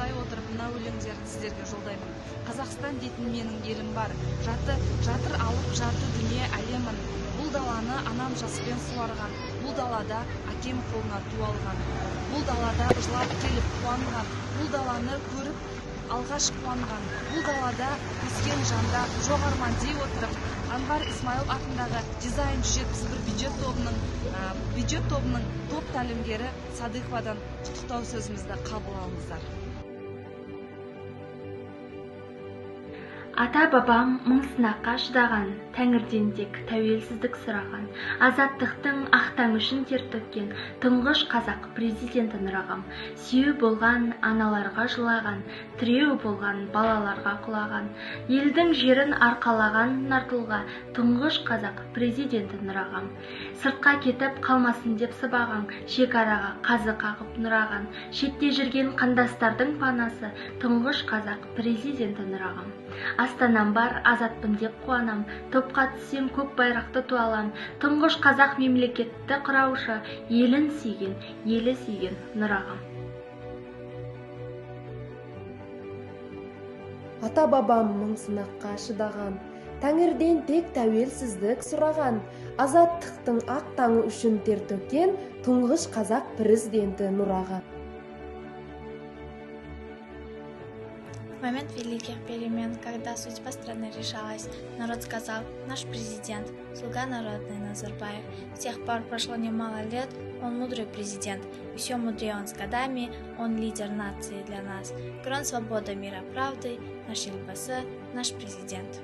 құттықтай отырып мына өлеңдерді сіздерге жолдаймын. Қазақстан дейтін менің елім бар, жатыр алып жарты дүние әлемін. Бұл даланы анам жаспен суарған, бұл далада әкем қолына ту алған, бұл далада жылап келіп қуанған, бұл даланы көріп алғаш қуанған, бұл далада өскен жанда жоқ арман дей отырып, Анвар Исмаилов атындағы дизайн 171 бюджет тобының топ тәлімгері Садықовадан құттықтау сөзімізді қабыл алыңыздар. Ата-бабам мың сынаққа шыдаған, Тәңірден тек тәуелсіздік сұраған, азаттықтың ақтаң үшін тер төккен тұңғыш қазақ президенті Нұрағам. Сүйеу болған аналарға жылаған, тіреу болған балаларға құлаған, елдің жерін арқалаған нартылға тұңғыш қазақ президенті Нұрағам. Сыртқа кетіп қалмасын деп сыбаған, шекараға қазы қағып нұраған, шетте жүрген қандастардың панасы тұңғыш қазақ президенті Нұрағам. Астанам бар, азатпын деп қуанам, топқа түссем көк байрақты туалам, тұңғыш қазақ мемлекетті құраушы, елін сүйген, елі сүйген Нұрағам. Ата-бабам мың сынаққа шыдаған, Тәңірден тек тәуелсіздік сұраған, азаттықтың ақ таңы үшін тер төккен тұңғыш қазақ президенті Нұрағам. В момент великих перемен, когда судьба страны решалась, народ сказал: наш президент, слуга народный Назарбаев. С тех пор прошло немало лет, он мудрый президент. Еще мудрее он с годами, он лидер нации для нас. Крон свободы, мира, правды, наш Елбасы, наш президент.